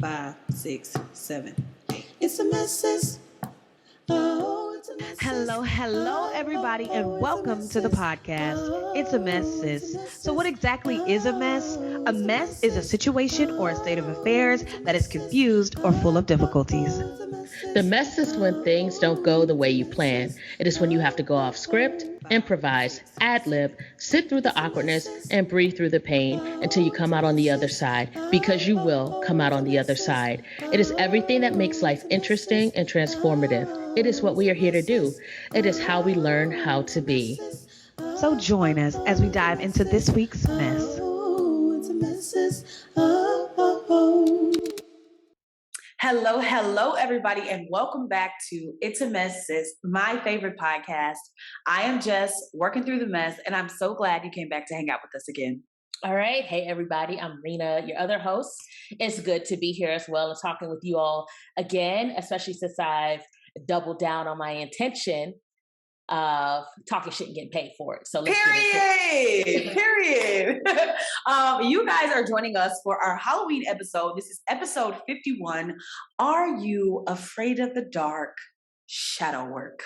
5, 6, 7, 8. It's a mess. Oh, it's a mess. Hello, everybody, and welcome to the podcast. It's a mess, sis. So, what exactly is a mess? A mess is a situation or a state of affairs that is confused or full of difficulties. The mess is when things don't go the way you plan. It is when you have to go off script, improvise, ad-lib, sit through the awkwardness, and breathe through the pain until you come out on the other side, because you will come out on the other side. It is everything that makes life interesting and transformative. It is what we are here to do. It is how we learn how to be. So, join us as we dive into this week's mess. Hello, everybody, and welcome back to It's a Mess, Sis, my favorite podcast. I am just working through the mess, and I'm so glad you came back to hang out with us again. All right. Hey, everybody. I'm Rena, your other host. It's good to be here as well and talking with you all again, especially since I've doubled down on my intention of talking shit and getting paid for it. So let's Period. You guys are joining us for our Halloween episode. This is episode 51. Are you afraid of the dark? Shadow work.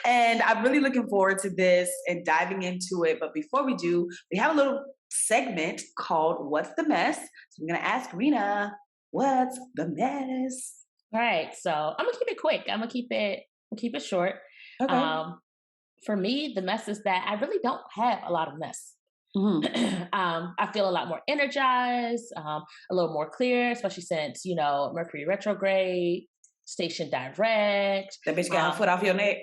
And I'm really looking forward to this and diving into it. But before we do, we have a little segment called What's the Mess? So I'm going to ask Rena, what's the mess? All right. So I'm going to keep it quick. I'm going to keep it short. Okay. For me, the mess is that I really don't have a lot of mess. Mm-hmm. I feel a lot more energized, a little more clear, especially since, Mercury Retrograde, Station Direct. That bitch got her foot off your neck.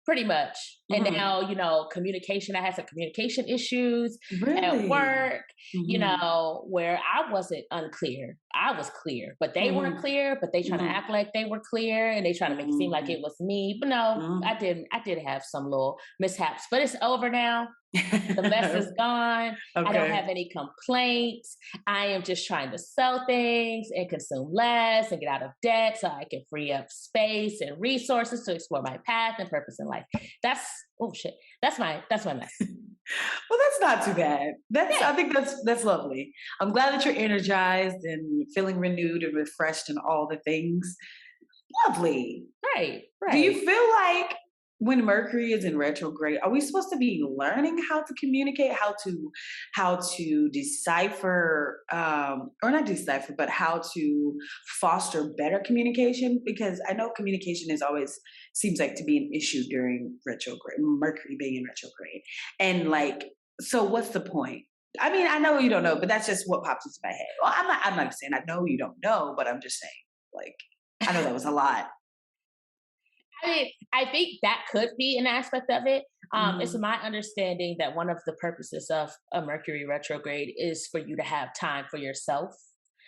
Pretty much. Mm-hmm. And now, communication, I had some communication issues at work, where I wasn't unclear. I was clear, but they weren't clear, but they trying to act like they were clear and they trying to make it seem like it was me. But no, I did have some little mishaps, but it's over now. The mess is gone. Okay. I don't have any complaints. I am just trying to sell things and consume less and get out of debt so I can free up space and resources to explore my path and purpose in life. That's my mess. Well, that's not too bad. I think that's lovely. I'm glad that you're energized and feeling renewed and refreshed and all the things. Lovely. Right. Do you feel like when Mercury is in retrograde, are we supposed to be learning how to communicate, how to decipher, or not decipher, but how to foster better communication? Because I know communication seems like to be an issue during retrograde, Mercury being in retrograde. And so what's the point? I mean, I know you don't know, but that's just what pops into my head. Well, I'm not saying I know you don't know, but I'm just saying, I know that was a lot. I mean, I think that could be an aspect of it. It's my understanding that one of the purposes of a Mercury retrograde is for you to have time for yourself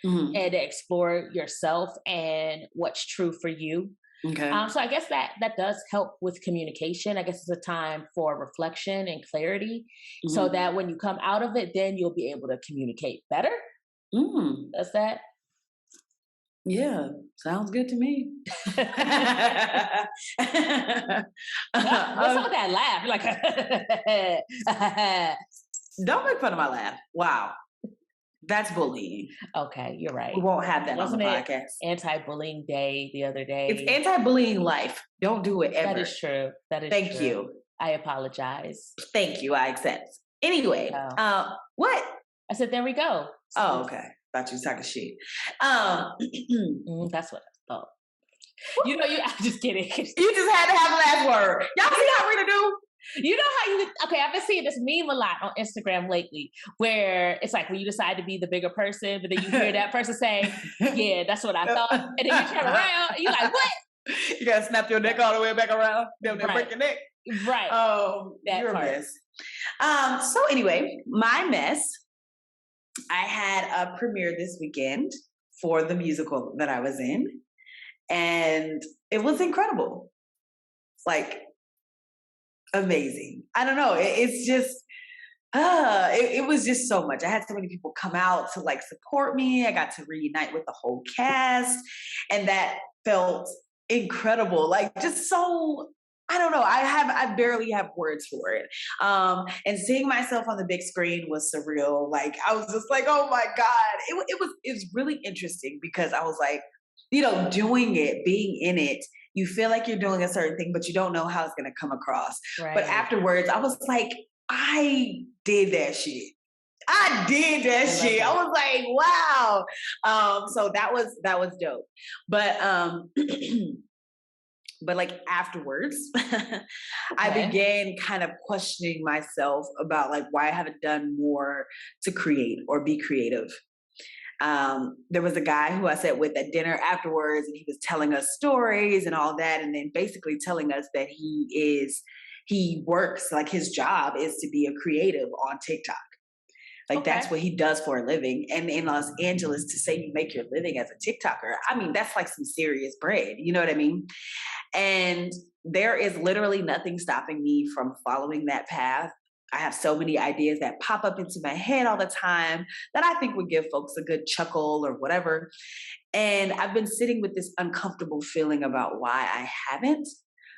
and to explore yourself and what's true for you. Okay. So I guess that does help with communication. I guess it's a time for reflection and clarity so that when you come out of it, then you'll be able to communicate better. Does that? Yeah, sounds good to me. What's up with that laugh? Don't make fun of my laugh. Wow. That's bullying. Okay, you're right. We won't have that Wasn't on the podcast. Anti-bullying day the other day. It's anti-bullying life. Don't do it ever. That is true. Thank you. I apologize. Thank you. I accept. Anyway, what? I said, there we go. Oh, okay. Thought you was talking shit. That's what I thought. I'm just kidding. You just had to have the last word. Y'all see how Rita do? You know how I've been seeing this meme a lot on Instagram lately where it's like when you decide to be the bigger person, but then you hear that person say, yeah, that's what I thought. And then you turn around and you're like, what? You got to snap your neck all the way back around. Then break your neck. Right. Oh, you're a mess. So anyway, my mess, I had a premiere this weekend for the musical that I was in. And it was incredible. Amazing. I don't know. It's just, it was just so much. I had so many people come out to support me. I got to reunite with the whole cast. And that felt incredible. Just so I don't know. I barely have words for it. And seeing myself on the big screen was surreal. Like I was just like, oh my God. It was really interesting because I was like, doing it, being in it, you feel like you're doing a certain thing, but you don't know how it's gonna come across. But Right. afterwards, I was like, I did that shit. I did that shit. I was like, wow. So that was dope. But but like afterwards, I Okay. began kind of questioning myself about like why I haven't done more to create or be creative. There was a guy who I sat with at dinner afterwards, and he was telling us stories and all that, and then basically telling us that he works, like his job is to be a creative on TikTok. Like Okay. that's what he does for a living. And in Los Angeles, to say you make your living as a TikToker, I mean, that's like some serious bread. You know what I mean? And there is literally nothing stopping me from following that path. I have so many ideas that pop up into my head all the time that I think would give folks a good chuckle or whatever. And I've been sitting with this uncomfortable feeling about why I haven't.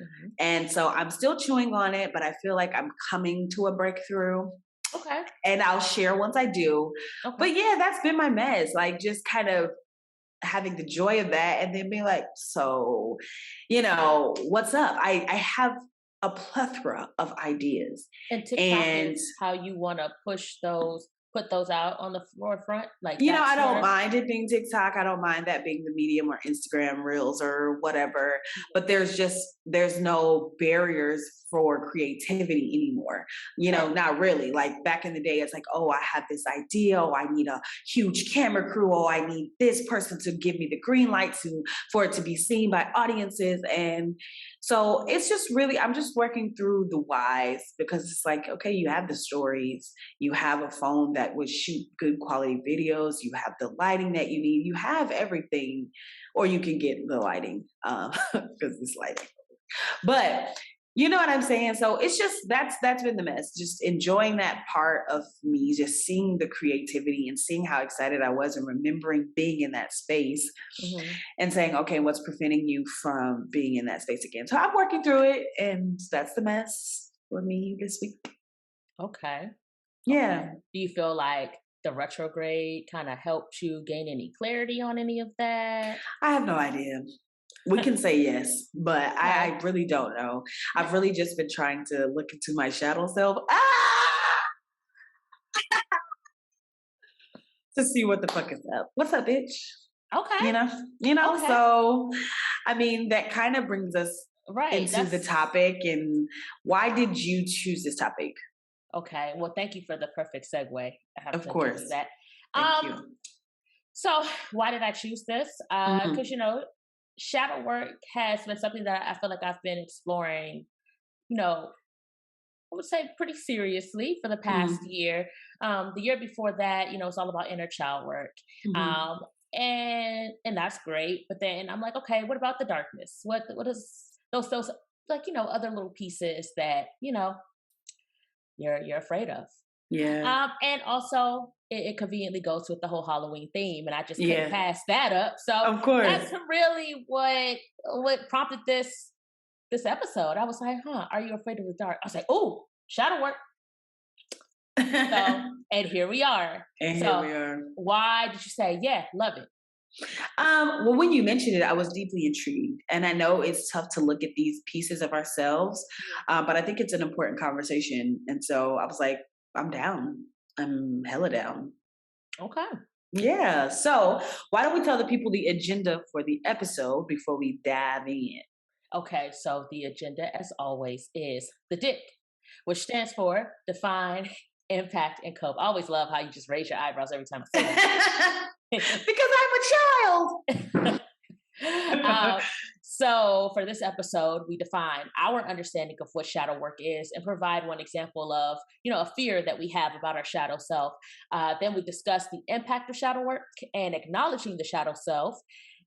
Mm-hmm. And so I'm still chewing on it, but I feel like I'm coming to a breakthrough. Okay. And I'll share once I do. Okay. But yeah, that's been my mess. Like just kind of having the joy of that and then being like, so, what's up? I have a plethora of ideas. And TikTok And is how you want to put those out on the forefront. Like I that's don't your mind it being TikTok. I don't mind that being the medium or Instagram Reels or whatever. But there's no barriers for creativity anymore. Not really. Like back in the day, it's like, oh, I have this idea. Oh, I need a huge camera crew. Oh, I need this person to give me the green light for it to be seen by audiences. And so it's just really, I'm just working through the whys because it's like, okay, you have the stories, you have a phone that would shoot good quality videos, you have the lighting that you need, you have everything, or you can get the lighting because it's lighting. But you know what I'm saying? So it's just that's been the mess. Just enjoying that part of me, just seeing the creativity and seeing how excited I was and remembering being in that space Mm-hmm. and saying, okay, what's preventing you from being in that space again? So I'm working through it, and that's the mess for me this week. Okay. Yeah. Okay. Do you feel like the retrograde kind of helped you gain any clarity on any of that? I have no idea. We can say yes, but Okay. I really don't know. I've really just been trying to look into my shadow self to see what the fuck is up. What's up, bitch? Okay. Okay. So I mean, that kind of brings us Right. into the topic. And why did you choose this topic? Okay. Well, thank you for the perfect segue. I have Of to course. give you that. Thank you. So why did I choose this? Mhm. Because shadow work has been something that I feel like I've been exploring, I would say pretty seriously for the past Mhm. year. The year before that, it's all about inner child work. Mhm. And that's great. But then I'm like, okay, what about the darkness? What is those like, other little pieces that, you're afraid of. Yeah. And also it conveniently goes with the whole Halloween theme, and I just couldn't Yeah. pass that up. So Of course. that's really what prompted this episode. I was like, are you afraid of the dark? I was like, oh, shadow work. So, and here we are. And So here we are. why did you say, yeah, love it? Well, when you mentioned it, I was deeply intrigued. And I know it's tough to look at these pieces of ourselves, but I think it's an important conversation. And so I was like, I'm down. I'm hella down. Okay. Yeah. So why don't we tell the people the agenda for the episode before we dive in? Okay. So the agenda, as always, is the DIC, which stands for Define, Impact, and Cope. I always love how you just raise your eyebrows every time I say that. Because I'm a child. So for this episode, we define our understanding of what shadow work is and provide one example of, a fear that we have about our shadow self. Then we discuss the impact of shadow work and acknowledging the shadow self.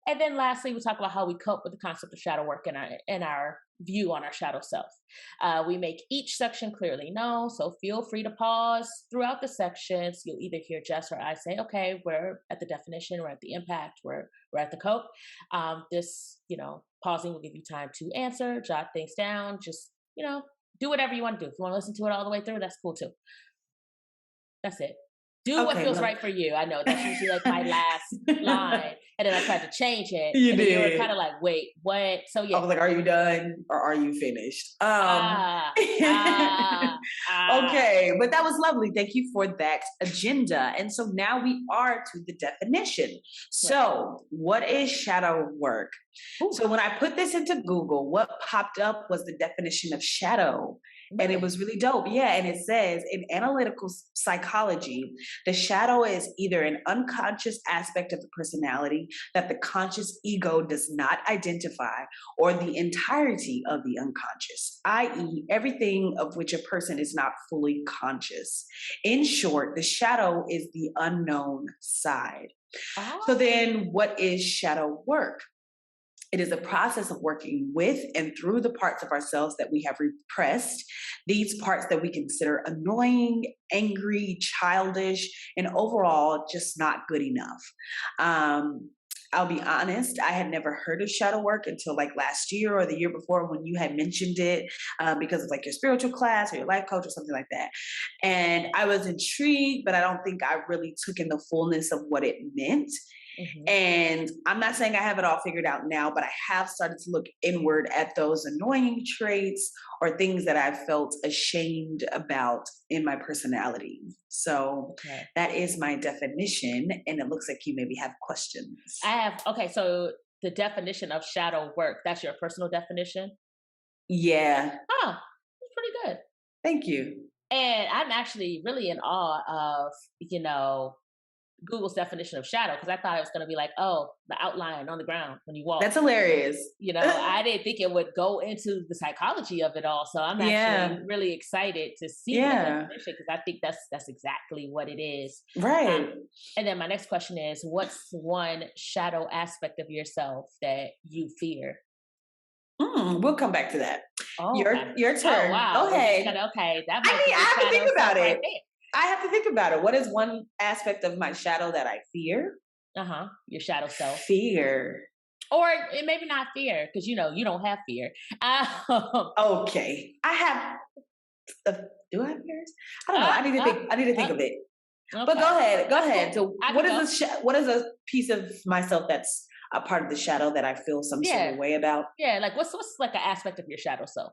And then lastly, we talk about how we cope with the concept of shadow work in our view on our shadow self. We make each section clearly known, so feel free to pause throughout the sections. You'll either hear Jess or I say, okay, we're at the definition, we're at the impact, we're at the cope. This, pausing will give you time to answer, jot things down, just, do whatever you want to do. If you want to listen to it all the way through, that's cool too. That's it. Do what feels right for you. I know that's usually like my last line. And then I tried to change it. You did. You were kind of like, wait, what? So yeah. I was like, are you done or are you finished? Okay, but that was lovely. Thank you for that agenda. And so now we are to the definition. So what is shadow work? Ooh. So when I put this into Google, what popped up was the definition of shadow. And it was really dope. Yeah. And it says in analytical psychology, the shadow is either an unconscious aspect of the personality that the conscious ego does not identify, or the entirety of the unconscious, i.e., everything of which a person is not fully conscious. In short, the shadow is the unknown side. Oh. So then what is shadow work? It is a process of working with and through the parts of ourselves that we have repressed, these parts that we consider annoying, angry, childish, and overall just not good enough. I'll be honest, I had never heard of shadow work until like last year or the year before when you had mentioned it because of like your spiritual class or your life coach or something like that. And I was intrigued, but I don't think I really took in the fullness of what it meant. Mm-hmm. And I'm not saying I have it all figured out now, but I have started to look inward at those annoying traits or things that I felt ashamed about in my personality. So that is my definition. And it looks like you maybe have questions. Okay. So the definition of shadow work, that's your personal definition? Yeah. Oh, that's pretty good. Thank you. And I'm actually really in awe of, Google's definition of shadow, because I thought it was going to be like, oh, the outline on the ground when you walk. That's hilarious. I didn't think it would go into the psychology of it all. So I'm actually really excited to see the definition, because I think that's exactly what it is. Right. And then my next question is, what's one shadow aspect of yourself that you fear? We'll come back to that. Oh, your turn. Oh, wow. Okay. That might I have to think about it. Right, I have to think about it. What is one aspect of my shadow that I fear? Your shadow self. Fear. Or maybe not fear, because you don't have fear. Okay. I have. Do I have fears? I don't know. I need to think of it. Okay. But go ahead. Cool. So what is a piece of myself that's a part of the shadow that I feel some sort of way about? Yeah, like what's like an aspect of your shadow self?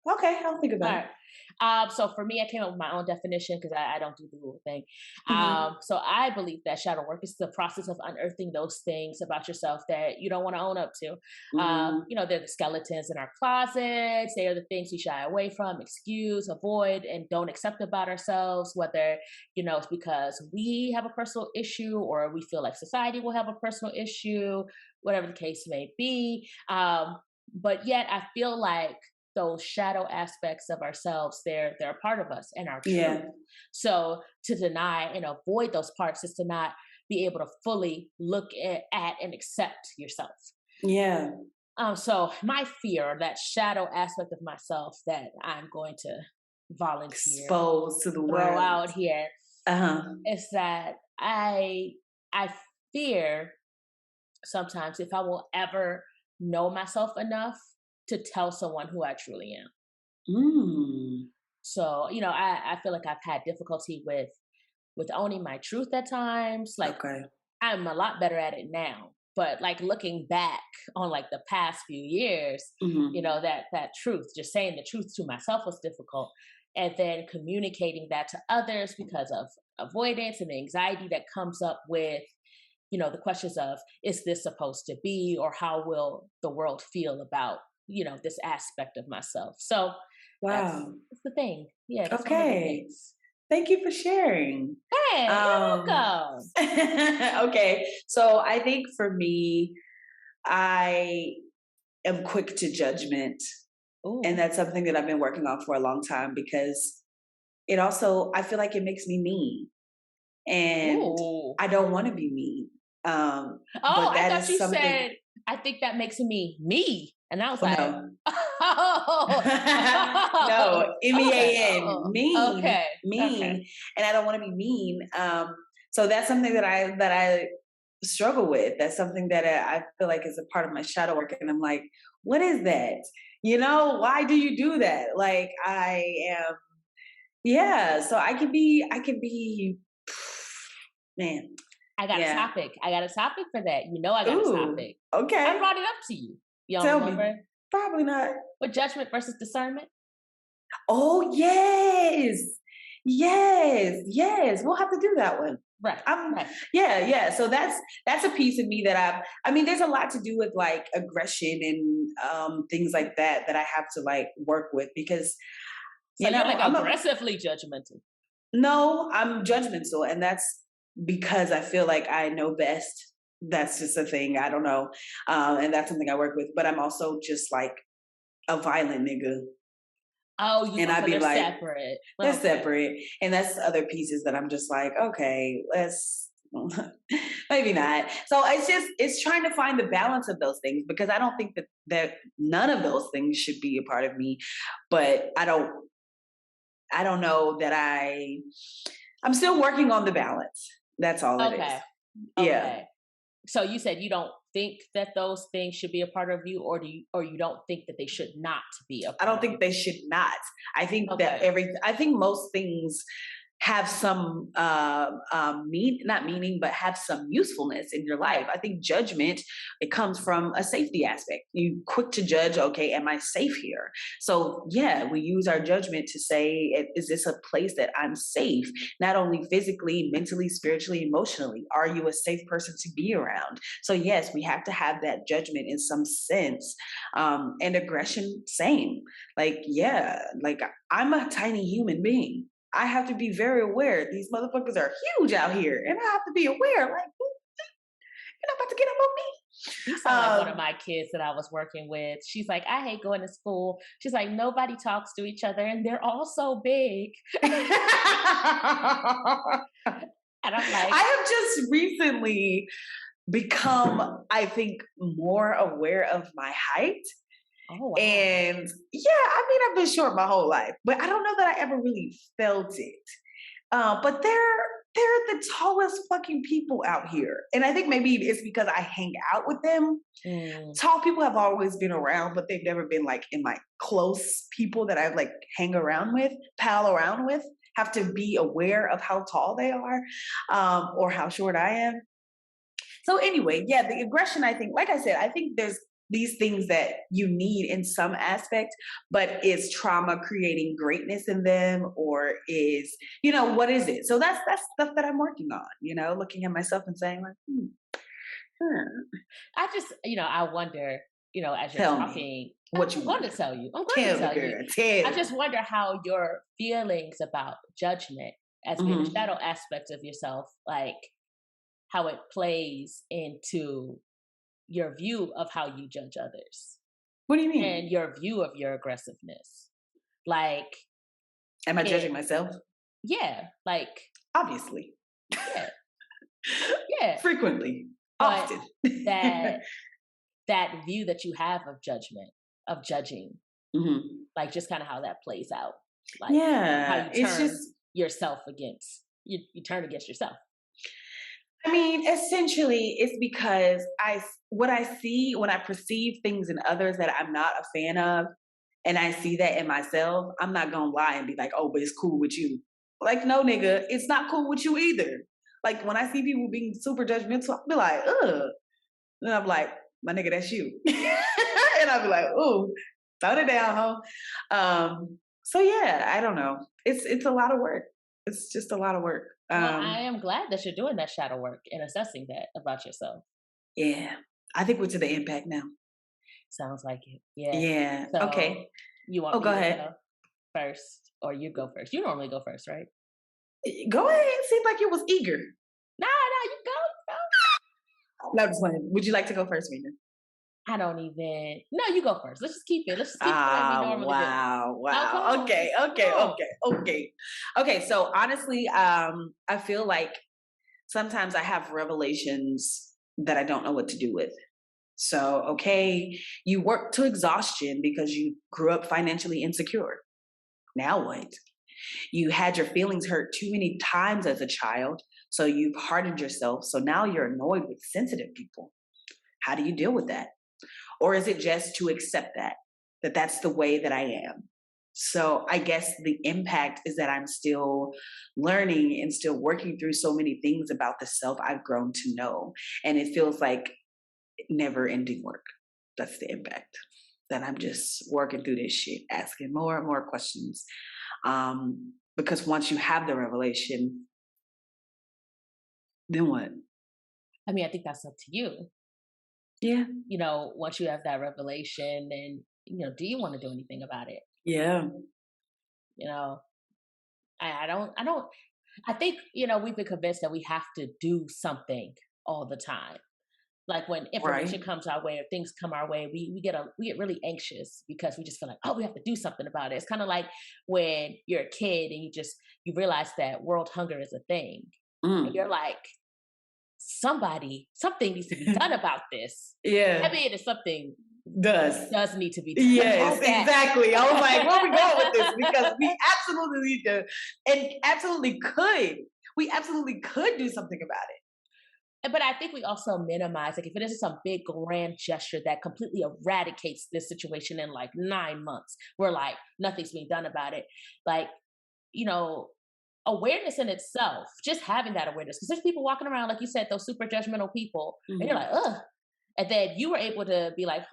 Okay, I'll think about it. So for me, I came up with my own definition because I don't do the Google thing. So I believe that shadow work is the process of unearthing those things about yourself that you don't want to own up to. They're the skeletons in our closets. They are the things we shy away from, excuse, avoid, and don't accept about ourselves, whether, it's because we have a personal issue or we feel like society will have a personal issue, whatever the case may be. But yet I feel like those shadow aspects of ourselves, they're a part of us and our truth. Yeah. So to deny and avoid those parts is to not be able to fully look at and accept yourself. Yeah. So my fear, that shadow aspect of myself that I'm going to volunteer, expose to the world, throw out here, is that I fear sometimes if I will ever know myself enough to tell someone who I truly am. So, I feel like I've had difficulty with owning my truth at times. Like, I'm a lot better at it now. But like looking back on like the past few years, that truth, just saying the truth to myself was difficult. And then communicating that to others because of avoidance and the anxiety that comes up with, the questions of, is this supposed to be, or how will the world feel about this aspect of myself. So that's the thing. Yeah. Okay. Thank you for sharing. Hey, you're welcome. Okay. So I think for me, I am quick to judgment. Ooh. And that's something that I've been working on for a long time, because I feel like it makes me mean. And I don't want to be mean. Oh, But I that thought is you something. said, I think that makes me me. And I was Oh, like, no. oh, No, okay, mean, oh, mean, okay, okay. mean, and I don't want to be mean. So that's something that I struggle with. That's something that I feel like is a part of my shadow work, and I'm like, what is that? Why do you do that? Like I am, yeah. So I can be, man, I got a yeah. topic. I got a topic for that. You know, I got a Ooh, topic. I okay. brought it up to you. You don't Tell me. remember? Probably not. With judgment versus discernment? Oh yes, yes, yes. We'll have to do that one. Right, right. Yeah, yeah. So that's a piece of me that I mean, there's a lot to do with like aggression and things like that I have to like work with because So you're like I'm a aggressively judgmental. no, I'm judgmental, and that's because I feel like I know best. That's just a thing. I don't know, and that's something I work with. But I'm also just like a violent nigga, Oh, you and go, I'd so be they're like, separate. they're Okay. separate, and that's other pieces that I'm just like, okay, let's maybe not. So it's trying to find the balance of those things because I don't think that none of those things should be a part of me, but I don't know that I'm still working on the balance. That's all it is. Okay. Yeah. Okay. So you said you don't think that those things should be a part of you, or you don't think that they should not be a I part don't of you. think they should not. Okay. I think most things have some not meaning, but have some usefulness in your life. Right. I think judgment, it comes from a safety aspect. You quick to judge, okay, am I safe here? So yeah, we use our judgment to say, is this a place that I'm safe? Not only physically, mentally, spiritually, emotionally. Are you a safe person to be around? So yes, we have to have that judgment in some sense. And aggression, same. Like, yeah, like I'm a tiny human being. I have to be very aware. These motherfuckers are huge out here, and I have to be aware. Like, you're not about to get You sound like one of up on me. my kids that I was working with. She's like, I hate going to school. She's like, nobody talks to each other and they're all so big. And I'm like, I have just recently become, I think, more aware of my height. oh, wow. And yeah, I mean, I've been short my whole life, but I don't know that I ever really felt it. But they're the tallest fucking people out here, and I think maybe it's because I hang out with them. Mm, Tall people have always been around, but they've never been like in my close people that I like hang around with, pal around with. Have to be aware of how tall they are, or how short I am. So anyway, yeah, the aggression, I think, like I said, I think there's these things that you need in some aspect, but is trauma creating greatness in them, or what is it? So that's stuff that I'm working on, looking at myself and saying like, hmm, I just, I wonder, as you're tell me talking, what you I'm going to wonder. tell you. I'm going to Tell me, tell you. girl, tell I me. just wonder how your feelings about judgment as being a Hmm. shadow aspect of yourself, like how it plays into your view of how you judge others What do you and mean? your view of your aggressiveness. Like, Am I it, judging myself? yeah, like, Obviously. yeah, yeah. Frequently. But Often. that that view that you have of judgment, of judging, Hmm. like just kind of how that plays out, like how Yeah, you it's turn just, yourself against you turn against yourself. I mean, essentially, it's because what I see when I perceive things in others that I'm not a fan of, and I see that in myself, I'm not gonna lie and be like, "Oh, but it's cool with you." Like, no, nigga, it's not cool with you either. Like when I see people being super judgmental, I'll be like, "Ugh," and I'm like, "My nigga, that's you," and I'll be like, "Ooh, tone it down, huh?" So yeah, I don't know. It's a lot of work. It's just a lot of work. Well, I am glad that you're doing that shadow work and assessing that about yourself. Yeah, I think we're to the impact now. Sounds like it. Yeah. Yeah. So Okay. you want Oh, go me to ahead. go first, or you go first? You normally go first, right? Go ahead. It seemed like you was eager. No, no, you go. You go. No, just playing. Would you like to go first, Mina? I don't even. No, you go first. Let's just keep it. Let's just keep it the way we Ah, normally do. wow, No, come wow. on. Okay, Come okay, on. okay, okay. Okay, so honestly, I feel like sometimes I have revelations that I don't know what to do with. So, okay, you work to exhaustion because you grew up financially insecure. Now what? You had your feelings hurt too many times as a child, so you've hardened yourself. So now you're annoyed with sensitive people. How do you deal with that? Or is it just to accept that that's the way that I am? So I guess the impact is that I'm still learning and still working through so many things about the self I've grown to know. And it feels like never ending work. That's the impact. That I'm just working through this shit, asking more and more questions. Because once you have the revelation, then what? I mean, I think that's up to you. Yeah. You know, once you have that revelation, and do you want to do anything about it? Yeah. You know, I think, we've been convinced that we have to do something all the time. Like when information comes our way or things come our way, we get really anxious because we just feel like, oh, we have to do something about it. It's kind of like when you're a kid and you realize that world hunger is a thing. And you're like, something needs to be done about this. Yeah. I mean, it's something does need to be done. Yes, exactly. I was like, where are we going with this? Because we absolutely need to, and absolutely could. We absolutely could do something about it. But I think we also minimize, like, if it isn't some big grand gesture that completely eradicates this situation in like 9 months, where like nothing's being done about it. Like, awareness in itself, just having that awareness, because there's people walking around, like you said, those super judgmental people, and you're like, ugh. And then you were able to be like,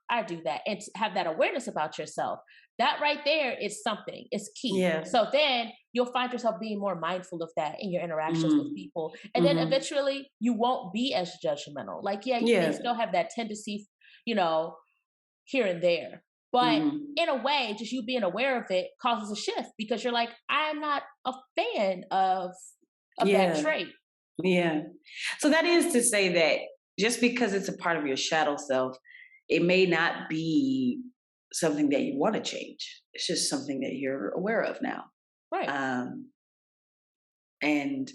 I do that. And to have that awareness about yourself. That right there is something. It's key. Yeah. So then you'll find yourself being more mindful of that in your interactions with people. And then eventually you won't be as judgmental. Like, you may still have that tendency, here and there. But in a way, just you being aware of it causes a shift, because you're like, I'm not a fan of that trait. Yeah. So that is to say that just because it's a part of your shadow self, it may not be something that you want to change. It's just something that you're aware of now. Right. And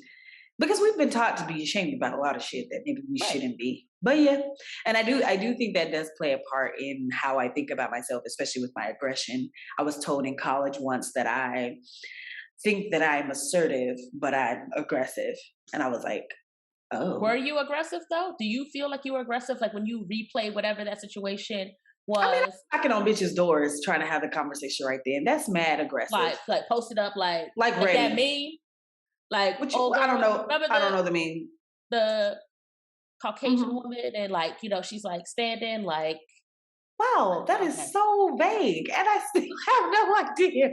because we've been taught to be ashamed about a lot of shit that maybe we shouldn't be. But yeah, and I do think that does play a part in how I think about myself, especially with my aggression. I was told in college once that I think that I'm assertive, but I'm aggressive. And I was like, oh. Were you aggressive though? Do you feel like you were aggressive? Like when you replay whatever that situation was? I mean, knocking on bitches' doors trying to have the conversation right then. That's mad aggressive. Like posted up like ready. That meme? Like, I don't know. I don't know the meme. The Caucasian woman, and like, she's like standing like. Wow, that is so vague, and I still have no idea.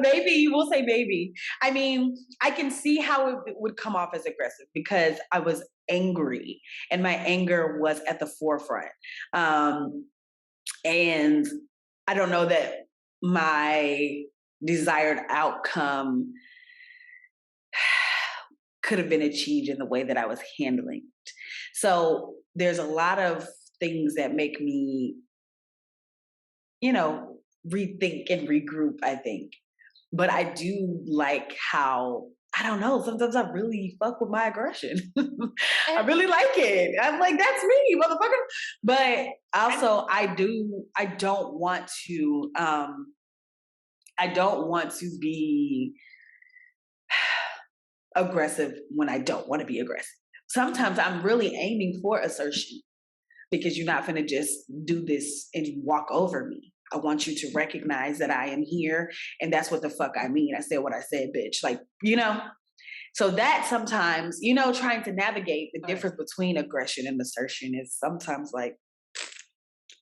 Maybe we'll say maybe. I mean, I can see how it would come off as aggressive because I was angry, and my anger was at the forefront. And I don't know that my desired outcome could have been achieved in the way that I was handling it. So there's a lot of things that make me, rethink and regroup, I think. But I do like how, I don't know, sometimes I really fuck with my aggression. I really like it. I'm like, that's me, motherfucker. But also I don't want to be aggressive when I don't want to be aggressive. Sometimes I'm really aiming for assertion, because you're not going to just do this and walk over me. I want you to recognize that I am here, and that's what the fuck I mean. I said what I said, bitch. Like, So that sometimes, trying to navigate the difference between aggression and assertion is sometimes like a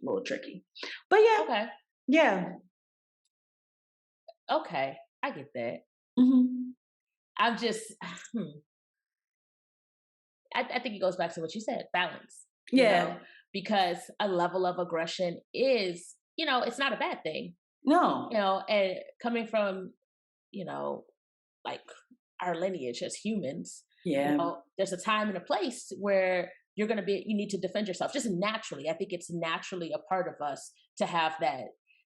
little tricky. But yeah. Okay. Yeah. Okay. I get that. I'm just, I think it goes back to what you said, balance. Yeah. Because a level of aggression is, it's not a bad thing. No. And coming from, like our lineage as humans, there's a time and a place where you need to defend yourself just naturally. I think it's naturally a part of us to have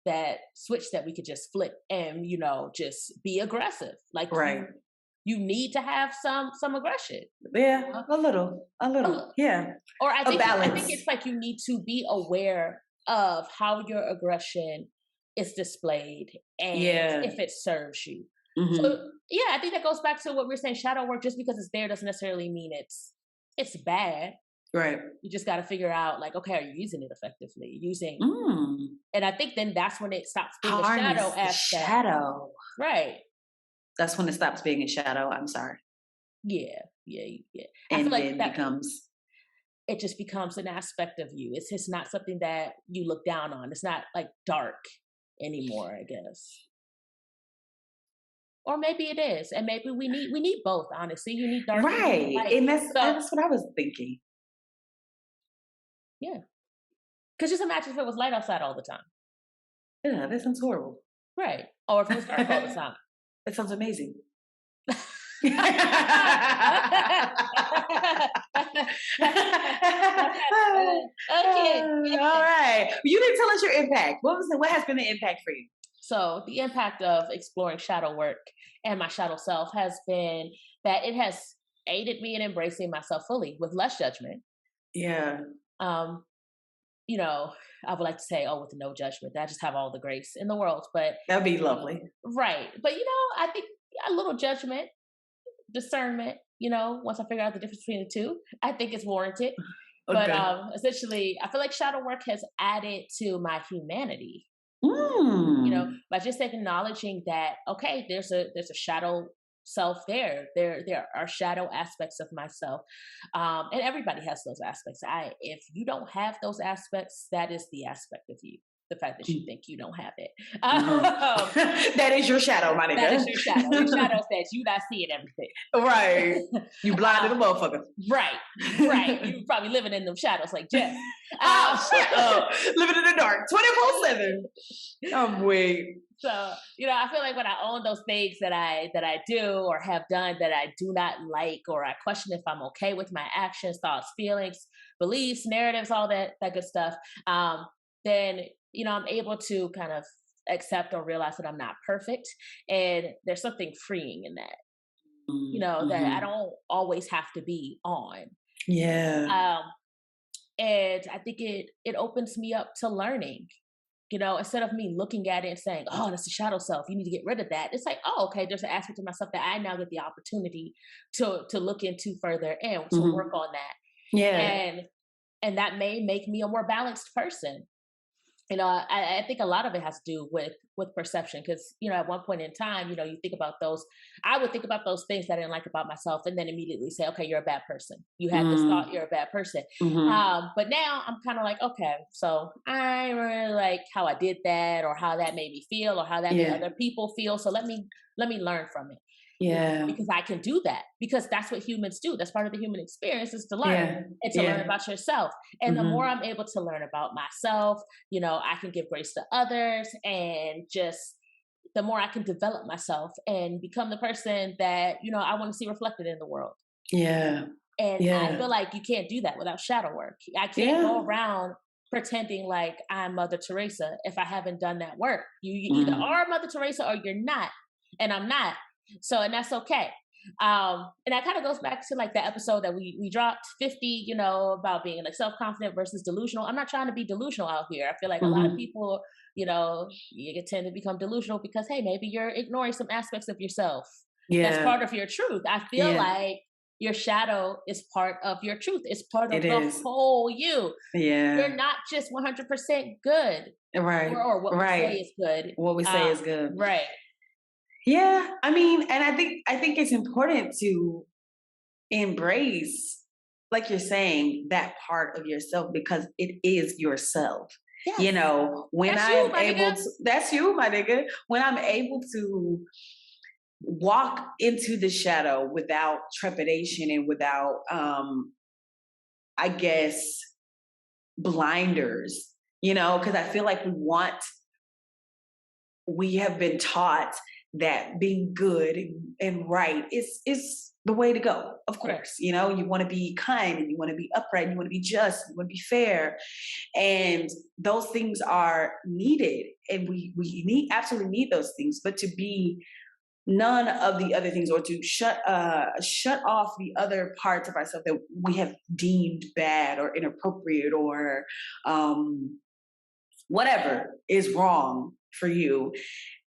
that switch that we could just flip and, just be aggressive. Like, you need to have some aggression. Yeah, a little, yeah. Or A I think balance. it's like you need to be aware of how your aggression is displayed and Yeah. if it serves you. So Mm-hmm. yeah, I think that goes back to what we are saying. Shadow work, just because it's there doesn't necessarily mean it's bad. Right. You just got to figure out, like, okay, are you using it effectively? Using, Mm. and I think then that's when it stops being a shadow Harness the aspect, shadow. right? That's when it stops being a shadow. I'm sorry. Yeah, yeah. I feel And like then that becomes. it just becomes an aspect of you. It's just not something that you look down on. It's not like dark anymore, I guess. Or maybe it is, and maybe we need both. Honestly, you need dark and you need Right. light. And So that's what I was thinking. yeah, because just imagine if it was light outside all the time, Yeah, that sounds horrible. right? Or if it was dark all the time. That sounds amazing. Okay. All right. You didn't tell us your impact. What has been the impact for you? So the impact of exploring shadow work and my shadow self has been that it has aided me in embracing myself fully with less judgment. Yeah. Um, you know, I would like to say, oh, with no judgment, I just have all the grace in the world. But That'd be lovely. right. But I think a little judgment, discernment, once I figure out the difference between the two, I think it's warranted. But Okay. essentially, I feel like shadow work has added to my humanity. Mm. By just acknowledging that, okay, there's a shadow self there. There are shadow aspects of myself, and everybody has those aspects. If you don't have those aspects, that is the aspect of you. The fact that you think you don't have it. Mm-hmm. That is your shadow, my nigga. That is your shadow. Your shadow says you not seeing everything. Right. You blinded a motherfucker. Right. You probably living in them shadows like Jeff. Shut up. Living in the dark 24/7. I'm weak. So, I feel like when I own those things that I do or have done that I do not like, or I question if I'm okay with my actions, thoughts, feelings, beliefs, narratives, all that good stuff, then, I'm able to kind of accept or realize that I'm not perfect. And there's something freeing in that, that I don't always have to be on. Yeah. And I think it opens me up to learning. Instead of me looking at it and saying, oh, that's a shadow self, you need to get rid of that. It's like, oh, okay, there's an aspect of myself that I now get the opportunity to look into further and to work on that. Yeah. And that may make me a more balanced person. I think a lot of it has to do with perception, because at one point in time, you think about those. I would think about those things that I didn't like about myself, and then immediately say, "Okay, you're a bad person. You had this thought, you're a bad person." But now I'm kind of like, okay, so I really like how I did that, or how that made me feel, or how that made other people feel. So let me learn from it. Yeah. Because I can do that, because that's what humans do. That's part of the human experience, is to learn and to learn about yourself. And the more I'm able to learn about myself, I can give grace to others, and just the more I can develop myself and become the person that, I want to see reflected in the world. Yeah. And I feel like you can't do that without shadow work. I can't go around pretending like I'm Mother Teresa if I haven't done that work. You either are Mother Teresa or you're not. And I'm not. So, and that's okay. And that kind of goes back to like the episode that we dropped 50, about being like self-confident versus delusional. I'm not trying to be delusional out here. I feel like a lot of people, you tend to become delusional because, hey, maybe you're ignoring some aspects of yourself. That's part of your truth. I feel like your shadow is part of your truth. It's part of the whole you. Yeah. You're not just 100% good. Right. Or what we say is good. What we say is good. Right. Yeah, I mean, and I think it's important to embrace, like you're saying, that part of yourself, because it is yourself. Yes. When I'm able to, that's you, my nigga. When I'm able to walk into the shadow without trepidation and without, I guess, blinders, because I feel like we have been taught that being good and right is the way to go. Of course, you want to be kind, and you want to be upright, and you want to be just, you want to be fair, and those things are needed, and we absolutely need those things. But to be none of the other things, or to shut off the other parts of ourselves that we have deemed bad or inappropriate or whatever is wrong for you.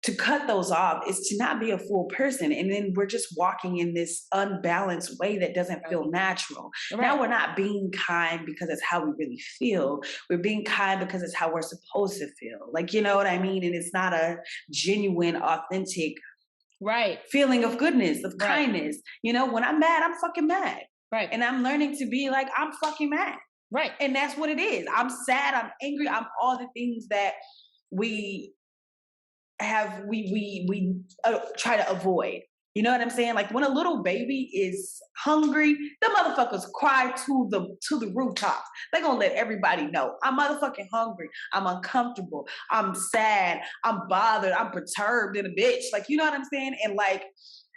To cut those off is to not be a full person, and then we're just walking in this unbalanced way that doesn't feel natural. Right. Now we're not being kind because it's how we really feel. We're being kind because it's how we're supposed to feel. Like, you know what I mean? And it's not a genuine, authentic right feeling of goodness, of right. kindness. You know, when I'm mad, I'm fucking mad. Right. And I'm learning to be like, I'm fucking mad. Right. And that's what it is. I'm sad, I'm angry, I'm all the things that we have we try to avoid. You know what I'm saying? Like when a little baby is hungry, the motherfuckers cry to the rooftops. They're gonna let everybody know. I'm motherfucking hungry. I'm uncomfortable. I'm sad. I'm bothered. I'm perturbed in a bitch. Like, you know what I'm saying? And like,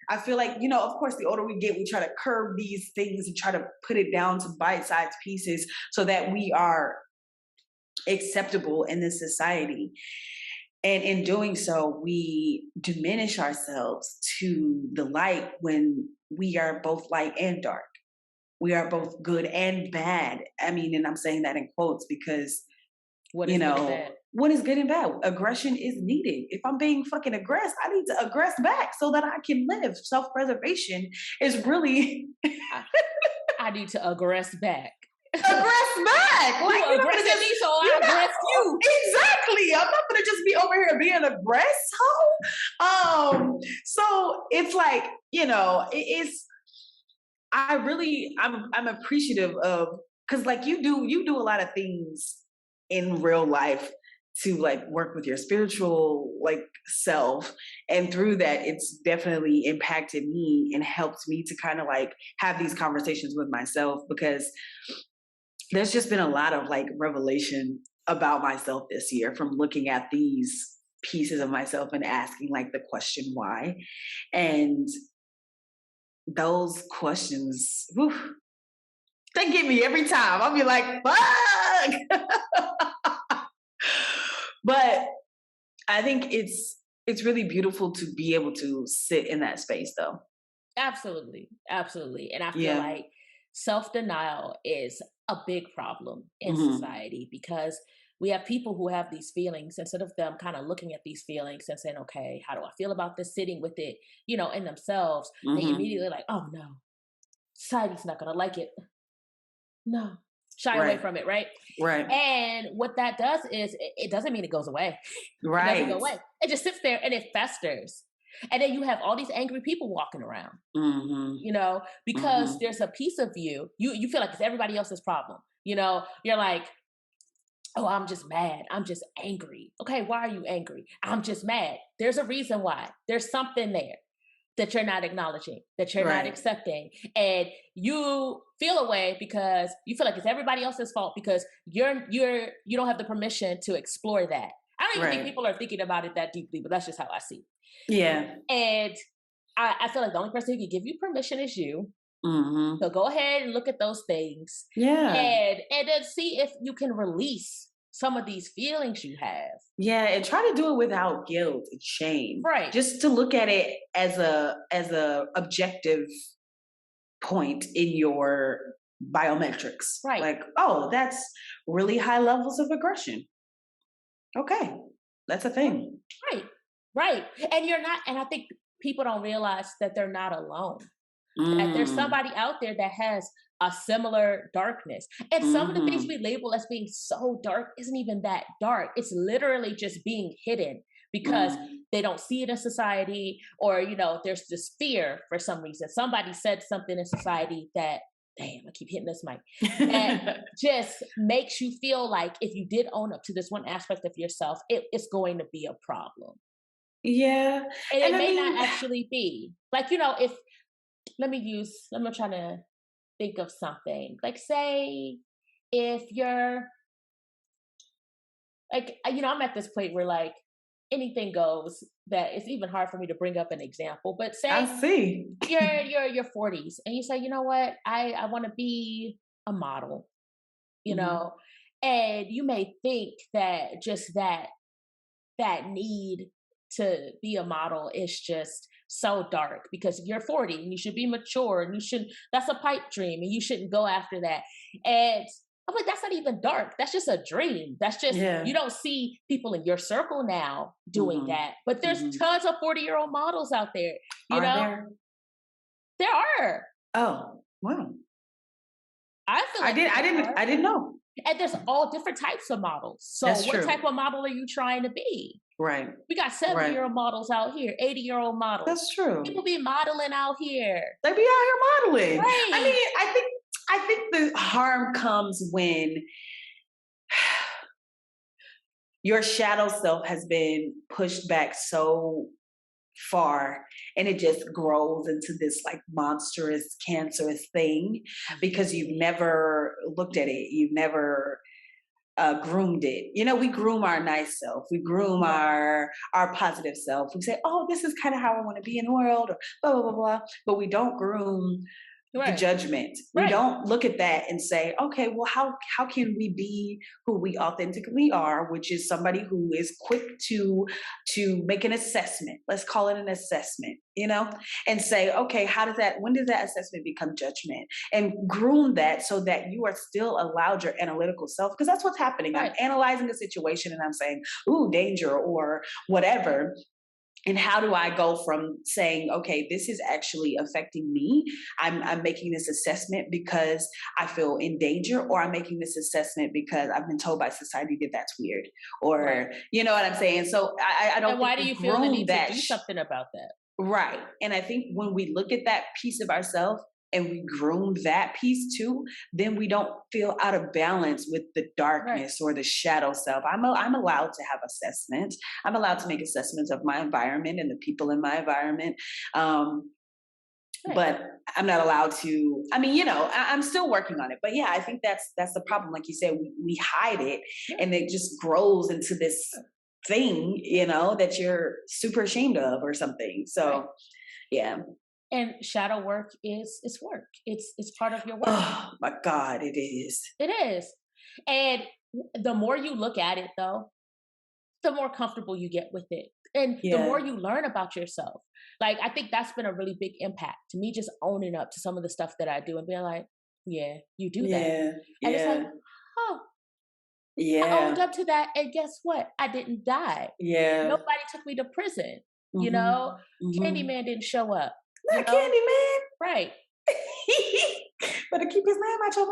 I feel like, you know, of course, the older we get, we try to curb these things and try to put it down to bite-sized pieces so that we are acceptable in this society. And in doing so, we diminish ourselves to the light when we are both light and dark. We are both good and bad. I mean, and I'm saying that in quotes because, what is good and bad? What is good and bad? Aggression is needed. If I'm being fucking aggressed, I need to aggress back so that I can live. Self-preservation is really... I need to aggress back. Aggress back. Like, you aggress at me, so I aggress you. Exactly. I'm not gonna just be over here being aggressive. So it's like, you know, it's I'm appreciative of, because like you do a lot of things in real life to like work with your spiritual like self, and through that it's definitely impacted me and helped me to kind of like have these conversations with myself, because there's just been a lot of like revelation about myself this year from looking at these pieces of myself and asking like the question why. And those questions, whew, they get me every time. I'll be like, fuck. But I think it's really beautiful to be able to sit in that space though. Absolutely. Absolutely. And I feel like self-denial is a big problem in society, because we have people who have these feelings, instead of them kind of looking at these feelings and saying, okay, how do I feel about this, sitting with it, you know, in themselves, they immediately like, oh no, society's not gonna like it. No. Shy away from it, right? Right. And what that does is it doesn't mean it goes away. Right. It doesn't go away. It just sits there and it festers. And then you have all these angry people walking around, you know, because there's a piece of you feel like it's everybody else's problem. You know, you're like, oh, I'm just mad. I'm just angry. Okay, why are you angry? I'm just mad. There's a reason why. There's something there that you're not acknowledging, that you're not accepting. And you feel a way because you feel like it's everybody else's fault because you don't have the permission to explore that. I don't even think people are thinking about it that deeply, but that's just how I see it. Yeah. And I feel like the only person who can give you permission is you. So go ahead and look at those things. Yeah. And then see if you can release some of these feelings you have. Yeah, and try to do it without guilt and shame. Right. Just to look at it as a objective point in your biometrics. Right. Like, oh, that's really high levels of aggression. Okay. That's a thing. Right. And you're not, and I think people don't realize that they're not alone. That there's somebody out there that has a similar darkness. And some of the things we label as being so dark isn't even that dark. It's literally just being hidden because they don't see it in society, or, you know, there's this fear for some reason. Somebody said something in society that, damn, I keep hitting this mic, and just makes you feel like if you did own up to this one aspect of yourself, it's going to be a problem. Yeah. And it may not actually be. Like, you know, I'm trying to think of something. Like, say, if you're, like, you know, I'm at this point where, like, anything goes, that it's even hard for me to bring up an example. But say I see. you're your 40s and you say, you know what, I want to be a model, you know, and you may think that just that need to be a model is just so dark because you're 40 and you should be mature and you shouldn't, that's a pipe dream and you shouldn't go after that. And I'm like, that's not even dark. That's just a dream. That's just, you don't see people in your circle now doing that. But there's tons of 40-year-old models out there. You know? There are. Oh, wow. I feel like I didn't know. And there's all different types of models. So what type of model are you trying to be? Right. We got 70-year-old models out here, 80-year-old models. That's true. People be modeling out here. They be out here modeling. Right. I mean, I think the harm comes when your shadow self has been pushed back so far and it just grows into this like monstrous, cancerous thing because you've never looked at it. You've never groomed it. You know, we groom our nice self. We groom our positive self. We say, oh, this is kind of how I want to be in the world, or blah, blah, blah, blah. But we don't groom the judgment. We don't look at that and say, okay, well, how can we be who we authentically are, which is somebody who is quick to make an assessment. Let's call it an assessment, you know, and say, okay, when does that assessment become judgment? And groom that so that you are still allowed your analytical self, because that's what's happening. I'm analyzing a situation and I'm saying, ooh, danger or whatever. And how do I go from saying, okay, this is actually affecting me? I'm making this assessment because I feel in danger, or I'm making this assessment because I've been told by society that that's weird, or you know what I'm saying? So I don't. And why do you feel the need to do something about that? Right. And I think when we look at that piece of ourselves and we groom that piece too, then we don't feel out of balance with the darkness or the shadow self. I'm allowed to have assessments. I'm allowed to make assessments of my environment and the people in my environment. But I'm not allowed to, I mean, you know, I'm still working on it. But yeah, I think that's the problem. Like you said, we hide it and it just grows into this thing, you know, that you're super ashamed of or something. So yeah. And shadow work is work. It's part of your work. Oh my God, it is. It is. And the more you look at it though, the more comfortable you get with it. And the more you learn about yourself. Like, I think that's been a really big impact to me, just owning up to some of the stuff that I do and being like, yeah, you do that. And it's like, oh, I owned up to that. And guess what? I didn't die. Yeah. Nobody took me to prison. You know, Candyman didn't show up. Not Candyman. Right. Better keep his name out your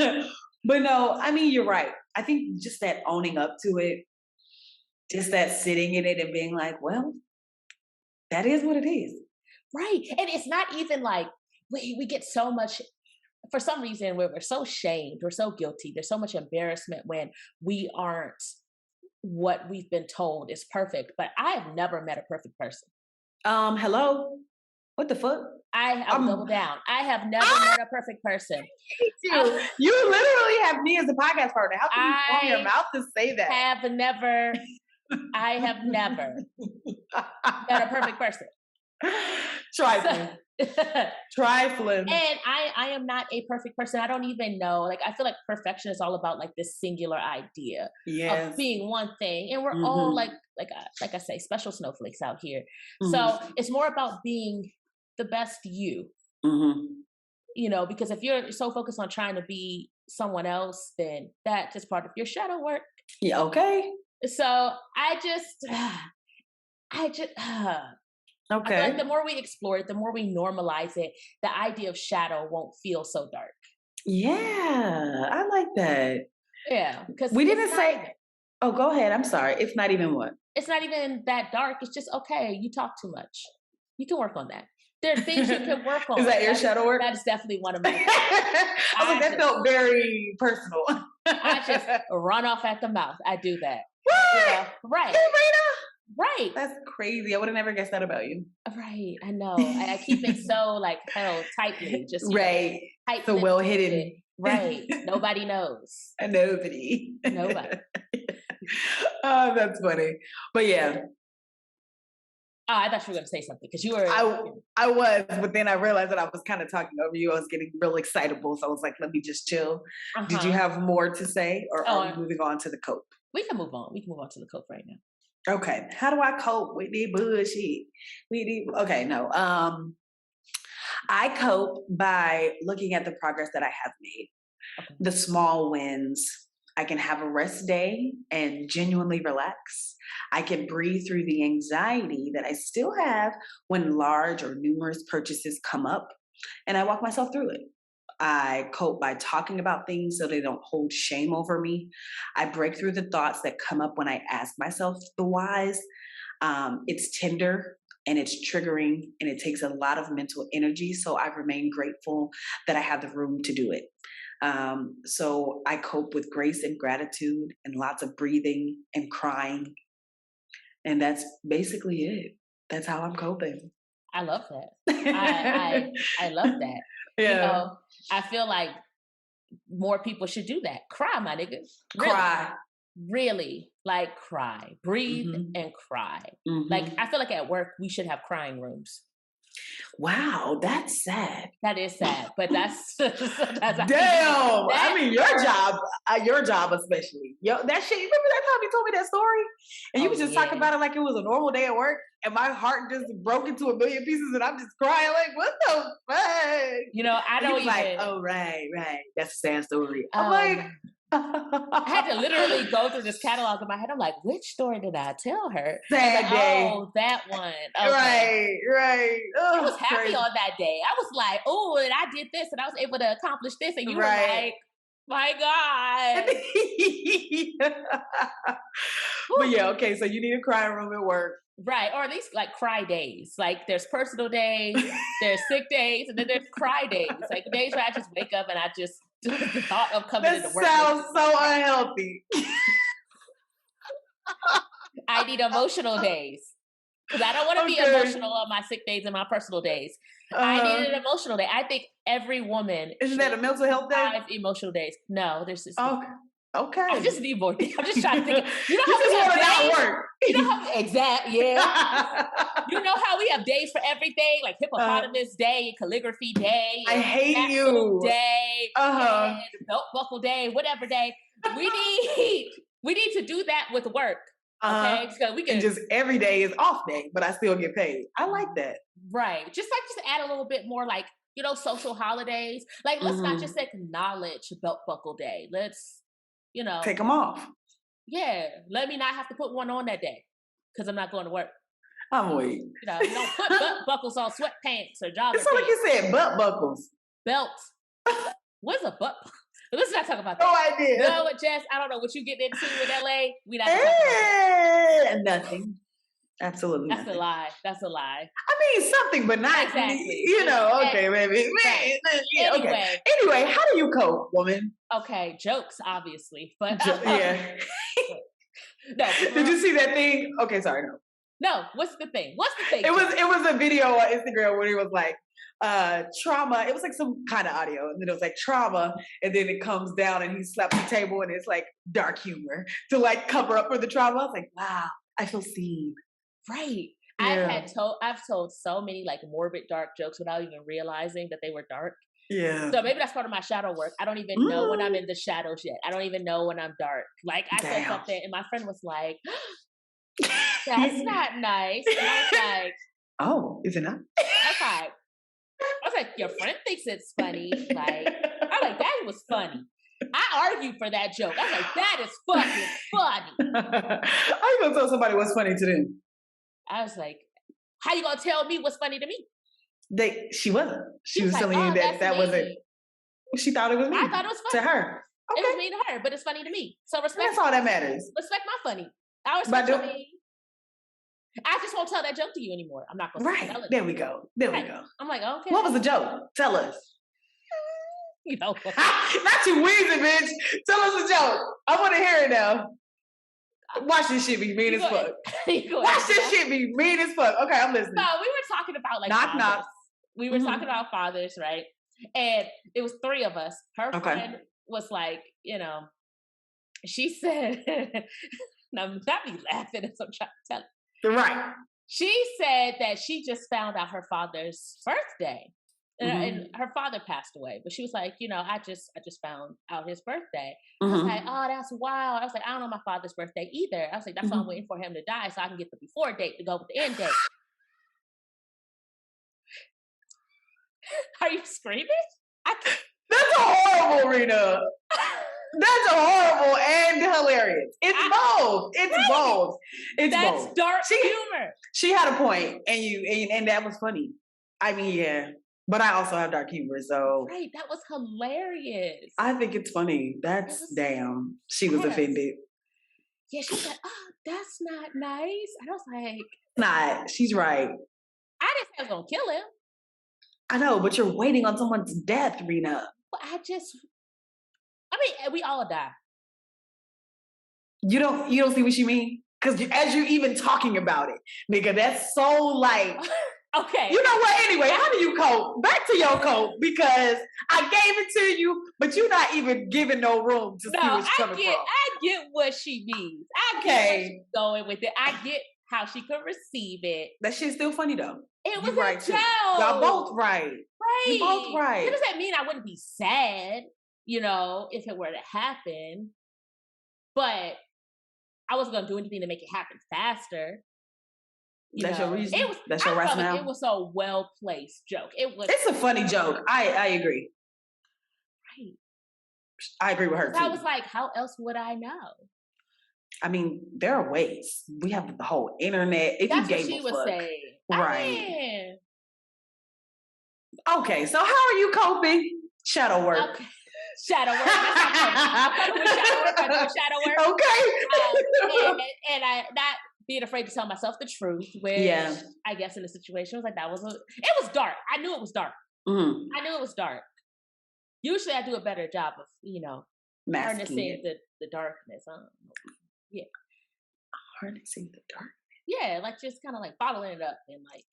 mouth. But no, I mean, you're right. I think just that owning up to it, just that sitting in it and being like, well, that is what it is. Right. And it's not even like we get so much, for some reason, we're so shamed, we're so guilty. There's so much embarrassment when we aren't what we've been told is perfect. But I have never met a perfect person. Hello? What the fuck? I'll double down. I have never met a perfect person. You literally have me as a podcast partner. How can you open your mouth to say that? I have never met a perfect person. Trifling. Trifling. And I am not a perfect person. I don't even know. Like, I feel like perfection is all about like this singular idea of being one thing. And we're all like I say, special snowflakes out here. So it's more about being the best you. You know, because if you're so focused on trying to be someone else, then that is part of your shadow work. Yeah, okay. So I feel like the more we explore it, the more we normalize it, the idea of shadow won't feel so dark. Yeah, I like that. Yeah, because we didn't say. Oh, go ahead. I'm sorry. It's not even what? It's not even that dark. It's just, okay, you talk too much. You can work on that. There are things you can work on. Is that your shadow work? That is definitely one of my. That felt very personal. I just run off at the mouth. I do that. Yeah, right. Hey, Raina. Right. That's crazy. I would have never guessed that about you. Right. I know. I keep it so like held tightly. Just right. So well hidden. Right. Nobody knows. Nobody. Nobody. Oh, that's funny. But yeah. Oh, I thought you were going to say something because you were. I was, but then I realized that I was kind of talking over you. I was getting real excitable, so I was like, let me just chill. Did you have more to say, or are we moving on to the cope? We can move on. We can move on to the cope right now. Okay. How do I cope with the bullshit? Okay, no. I cope by looking at the progress that I have made, the small wins. I can have a rest day and genuinely relax. I can breathe through the anxiety that I still have when large or numerous purchases come up, and I walk myself through it. I cope by talking about things so they don't hold shame over me. I break through the thoughts that come up when I ask myself the whys. It's tender and it's triggering and it takes a lot of mental energy. So I remain grateful that I have the room to do it. So I cope with grace and gratitude and lots of breathing and crying. And that's basically it. That's how I'm coping. I love that. I love that. Yeah. You know, I feel like more people should do that. Cry, my nigga. Really. Cry. Really, like cry. Breathe and cry. Like I feel like at work we should have crying rooms. Wow, that's sad. That is sad, but that's damn. I mean, your job especially. That shit. You remember that time you told me that story, and you was just talking about it like it was a normal day at work, and my heart just broke into a million pieces, and I'm just crying like, what the fuck? You know, I don't even. Like, oh right, that's a sad story. I'm like. I had to literally go through this catalog in my head. I'm like, which story did I tell her? Sad day. Oh, that one. Okay. Right. I was happy on that day. I was like, oh, and I did this, and I was able to accomplish this, and you were like, my God. But yeah, okay, so you need a crying room at work. Right, or at least like cry days. Like there's personal days, there's sick days, and then there's cry days. Like the days where I just wake up and I just the thought of coming into work. That sounds so unhealthy. I need emotional days. Because I don't want to be emotional on my sick days and my personal days. I need an emotional day. I think every woman... Isn't that a mental health day? 5 emotional days. No, there's just... Okay. I just need more. I'm just trying to think. You know how we have days? Work. You know how you know how we have days for everything, like hippopotamus day, calligraphy day, I hate you day, and belt buckle day, whatever day. We need to do that with work. Okay, so we can and just every day is off day, but I still get paid. I like that. Right. Just add a little bit more, like, you know, social holidays. Like, let's not just acknowledge belt buckle day. Let's, you know, take them off. Yeah, let me not have to put one on that day because I'm not going to work. I'm weak. You know, you don't put butt buckles on sweatpants or joggers. It's like you said, butt buckles. Belts. What's a butt buckle? Let's not talk about that. No idea. You know what, Jess? I don't know what you getting into in LA. We not talking about that. Nothing. Absolutely That's nothing. a lie. That's a lie. I mean, something, but not exactly. You know, okay, baby. Anyway, how do you cope, woman? Okay, jokes, obviously. But yeah. No. Did you see that thing? Okay, sorry, no. No, what's the thing? It was a video on Instagram where he was like, trauma. It was like some kind of audio, and then it was like trauma, and then it comes down and he slaps the table and it's like dark humor to like cover up for the trauma. I was like, wow, I feel seen. Right. Yeah. I've told so many like morbid dark jokes without even realizing that they were dark. Yeah. So maybe that's part of my shadow work. I don't even know when I'm in the shadows yet. I don't even know when I'm dark. Like I said something and my friend was like, that's not nice. And I was like, oh, is it not? I was like, your friend thinks it's funny. Like, I'm like, that was funny. I argued for that joke. I was like, that is fucking funny. How you gonna tell somebody what's funny to them? I was like, how you gonna tell me what's funny to me? She wasn't. She was telling you that wasn't. She thought it was me. I thought it was funny to her. Okay. It was mean to her, but it's funny to me. So respect. That's all that matters. Respect my funny. I respect your me. I just won't tell that joke to you anymore. I'm not gonna tell it. There we go. There we go. I'm like, okay. What was the joke? Tell us. You know, not you wheezing, bitch. Tell us a joke. I want to hear it now. Watch this shit be mean as fuck. Watch this shit be mean as fuck. Okay, I'm listening. No, we were talking about like knock fathers. knock. We were talking about fathers, right? And it was 3 of us. Her friend was like, you know, she said, "Now not me laughing as I'm trying to tell it." Right. She said that she just found out her father's birthday. And her father passed away, but she was like, I just found out his birthday. I was like, oh, that's wild. I was like, I don't know my father's birthday either. I was like, that's why I'm waiting for him to die so I can get the before date to go with the end date. Are you screaming? That's a horrible, Rena. That's horrible and hilarious. It's both. It's both. That's both. Dark humor. She had a point, and that was funny. I mean, yeah. But I also have dark humor, so right. That was hilarious. I think it's funny. Damn. She was offended. Yeah, she said, "Oh, that's not nice." And I was like, "Not." She's right. I didn't say I was gonna kill him. I know, but you're waiting on someone's death, Rena. But we all die. You don't see what you mean? Because as you're even talking about it, nigga, that's so like. Okay. You know what? Anyway, how do you cope? Back to your cope, because I gave it to you, but you're not even giving no room to see where she's coming from. I get what she means. I get where she's going with it. I get how she could receive it. That shit's still funny though. It was a joke. Y'all both right. Right. You're both right. It doesn't mean I wouldn't be sad, if it were to happen. But I wasn't gonna do anything to make it happen faster. That's your reason. That's your rationale. It was a well placed joke. It's a funny joke. I agree. Right. I agree with her too. I was like, how else would I know? I mean, there are ways. We have the whole internet. If that's you gave what she a was fuck. saying. Right. Okay, so how are you coping? Shadow work. Okay. Shadow work. I'm doing shadow work. Okay. And I not being afraid to tell myself the truth, which I guess in the situation was like it was dark. I knew it was dark. I knew it was dark. Usually I do a better job of, harnessing the darkness. Yeah. Harnessing the dark. Yeah, like just kind of like bottling it up and like,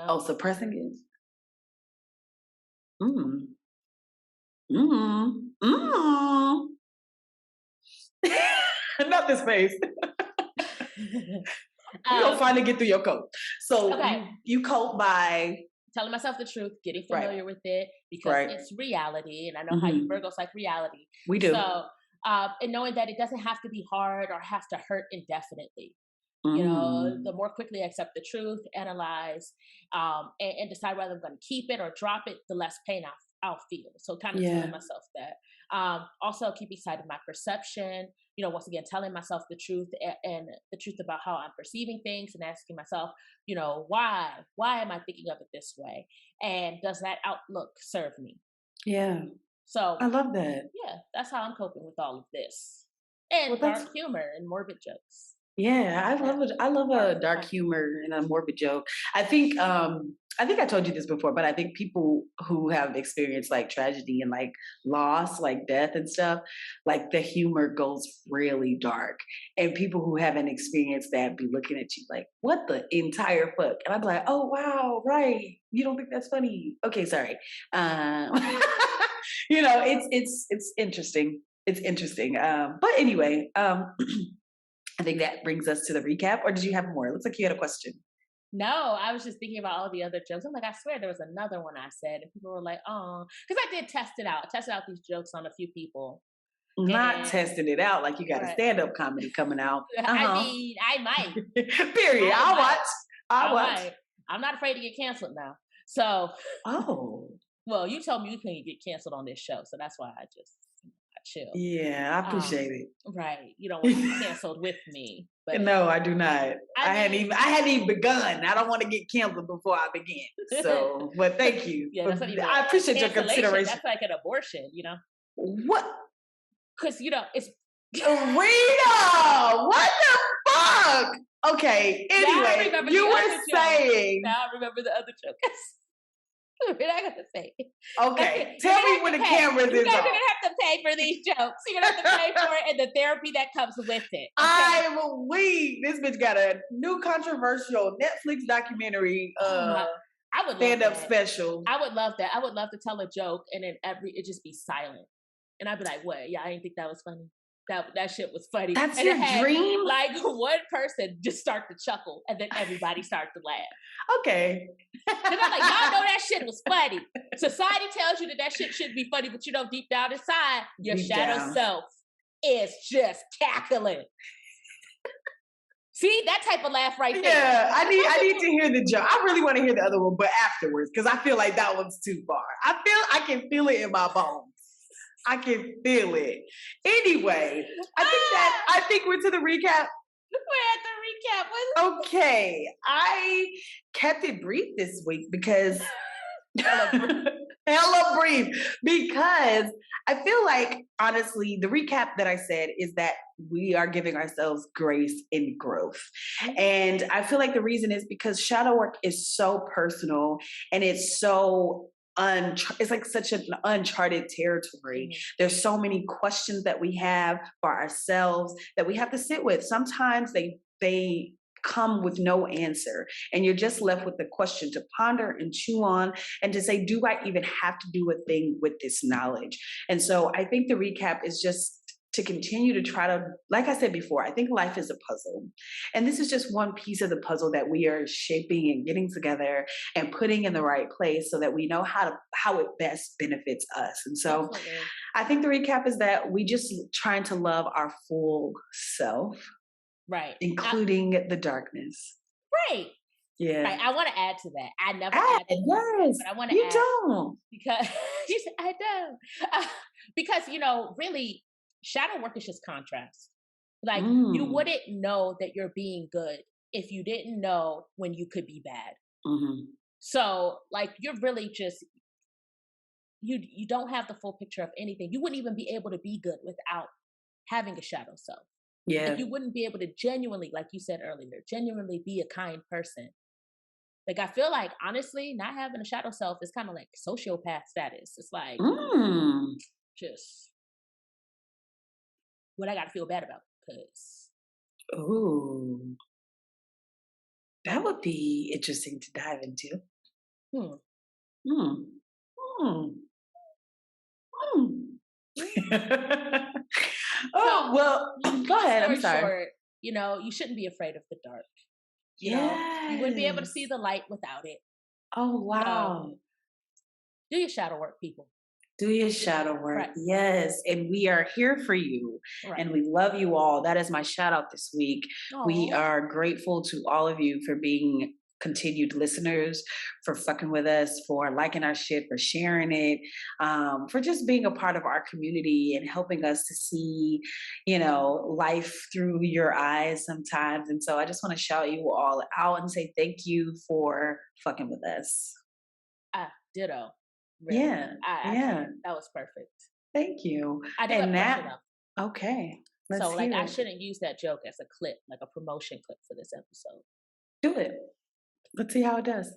Oh, suppressing it. Not this face. You'll finally get through your cope. So you cope by telling myself the truth, getting familiar with it, because it's reality, and I know how you Virgos like reality. We do. So, and knowing that it doesn't have to be hard or have to hurt indefinitely. The more quickly I accept the truth, analyze, and decide whether I'm going to keep it or drop it, the less pain I'll feel. So kind of telling myself that. Also keeping sight of my perception, once again, telling myself the truth and the truth about how I'm perceiving things, and asking myself, why am I thinking of it this way? And does that outlook serve me? Yeah. So I love that. Yeah, that's how I'm coping with all of this. And dark humor and morbid jokes. Yeah, I love a dark humor and a morbid joke. I think I told you this before, but I think people who have experienced like tragedy and like loss, like death and stuff, like the humor goes really dark. And people who haven't experienced that be looking at you like, what the entire fuck? And I'm like, oh wow, right. You don't think that's funny? Okay, sorry. It's interesting. It's interesting. But anyway, I think that brings us to the recap. Or did you have more? It looks like you had a question. No, I was just thinking about all the other jokes. I'm like, I swear there was another one I said, and people were like, "Oh," because I did test it out. I tested out these jokes on a few people. Not testing it out like you got a stand-up comedy coming out. I mean, I might. Period. I'll watch. I'm not afraid to get canceled now. So. Oh. Well, you told me you couldn't get canceled on this show, so that's why I chill. Yeah, I appreciate it. Right. You don't want to be canceled with me. But no, I do not. I hadn't even begun. I don't want to get canceled before I begin. So, but thank you. Yeah, that's I appreciate your consideration. That's like an abortion, What? Because, it's... Rita! What the fuck? Okay, anyway, you were saying... Now I remember the other joke. We're not gonna say. Okay, tell me when the cameras is on. You guys are gonna have to pay for these jokes. You're gonna have to pay for it and the therapy that comes with it. Okay? I'm weak. This bitch got a new controversial Netflix documentary. I would stand-up special. I would love that. I would love to tell a joke and then it just be silent, and I'd be like, "What? Yeah, I didn't think that was funny." That shit was funny. That's and your dream? Like one person just start to chuckle and then everybody start to laugh. Okay. And I'm like, y'all know that shit was funny. Society tells you that shit shouldn't be funny, but you know, deep down inside, your shadow self is just cackling. See that type of laugh right there. Yeah, I need to hear the joke. I really want to hear the other one, but afterwards, because I feel like that one's too far. I can feel it in my bones. I can feel it. Anyway, I think we're to the recap. We're at the recap. Okay, I kept it brief this week because hella brief because I feel like honestly the recap that I said is that we are giving ourselves grace in growth. And I feel like the reason is because shadow work is so personal and it's so it's like such an uncharted territory. There's so many questions that we have for ourselves that we have to sit with. Sometimes they come with no answer and you're just left with the question to ponder and chew on and to say, do I even have to do a thing with this knowledge? And so I think the recap is just to continue to try to, like I said before, I think life is a puzzle. And this is just one piece of the puzzle that we are shaping and getting together and putting in the right place so that we know how it best benefits us. And so I think the recap is that we just trying to love our full self. Right. Including the darkness. Right. Yeah. Right. I want to add to that. I never added. Yes. But I want to you add. Don't. Because you said, I don't. Because, really, shadow work is just contrast. Like, you wouldn't know that you're being good if you didn't know when you could be bad. Mm-hmm. So, like, you're really just, you don't have the full picture of anything. You wouldn't even be able to be good without having a shadow self. Yeah. Like, you wouldn't be able to genuinely, like you said earlier, genuinely be a kind person. Like, I feel like, honestly, not having a shadow self is kind of like sociopath status. It's like, just what I got to feel bad about. Because. Ooh. That would be interesting to dive into. Oh, well, go ahead. I'm sorry. Short, you shouldn't be afraid of the dark. You wouldn't be able to see the light without it. Oh, wow. Do your shadow work, people. Do your shadow work. Right. Yes. And we are here for you. Right. And we love you all. That is my shout out this week. Aww. We are grateful to all of you for being continued listeners, for fucking with us, for liking our shit, for sharing it, for just being a part of our community and helping us to see, life through your eyes sometimes. And so I just want to shout you all out and say thank you for fucking with us. Ditto. Really. Yeah. Yeah. That was perfect. Thank you. I do have a question though. Okay. So I shouldn't use that joke as a clip, like a promotion clip for this episode. Do it. Let's see how it does.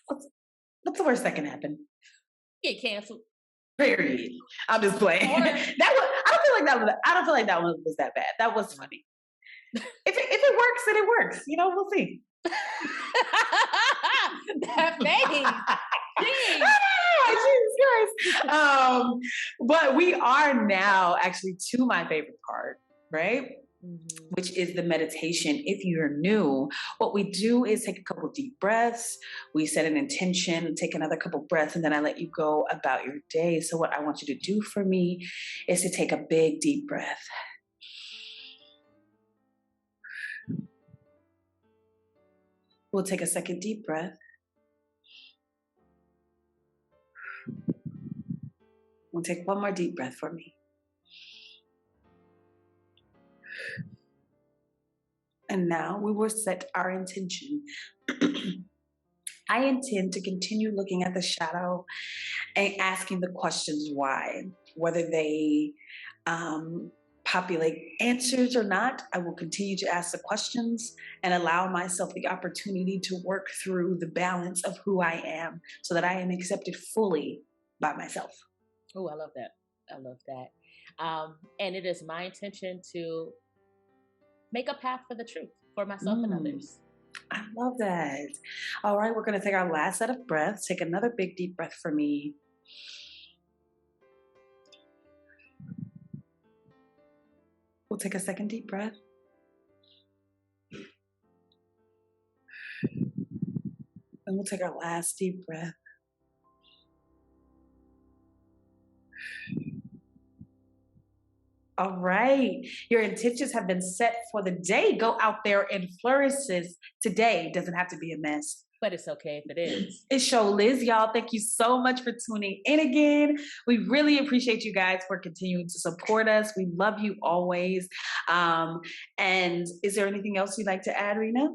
What's the worst that can happen? Get canceled. Period. I'm just playing. I don't feel like that one was that bad. That was funny. If it works, then it works. We'll see. That face. Jesus Christ. But we are now actually to my favorite part, right? Mm-hmm. Which is the meditation. If you're new, what we do is take a couple deep breaths. We set an intention, take another couple breaths, and then I let you go about your day. So what I want you to do for me is to take a big deep breath. We'll take a second deep breath. We'll take one more deep breath for me. And now we will set our intention. I intend to continue looking at the shadow and asking the questions why, whether they populate answers or not. I will continue to ask the questions and allow myself the opportunity to work through the balance of who I am so that I am accepted fully by myself. Oh, I love that. I love that. And it is my intention to make a path for the truth for myself and others. I love that. All right, we're going to take our last set of breaths. Take another big deep breath for me. We'll take a second deep breath. And we'll take our last deep breath. All right. Your intentions have been set for the day. Go out there and flourish today. Doesn't have to be a mess. But it's okay if it is. It's Show Liz, y'all. Thank you so much for tuning in again. We really appreciate you guys for continuing to support us. We love you always. And is there anything else you'd like to add, Rena?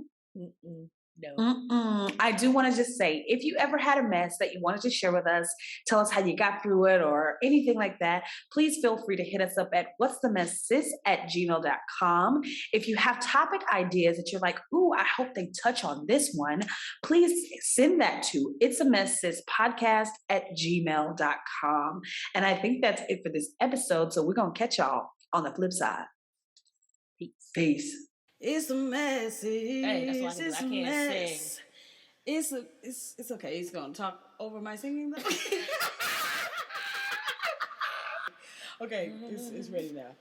No. I do want to just say, if you ever had a mess that you wanted to share with us, tell us how you got through it or anything like that, please feel free to hit us up at whatsthemesssis@gmail.com. If you have topic ideas that you're like, ooh, I hope they touch on this one, please send that to itsamesssispodcast@gmail.com. And I think that's it for this episode. So we're going to catch y'all on the flip side. Peace. It's a mess. Hey, that's why I can't sing. It's okay. He's gonna talk over my singing though. Okay, it's ready now.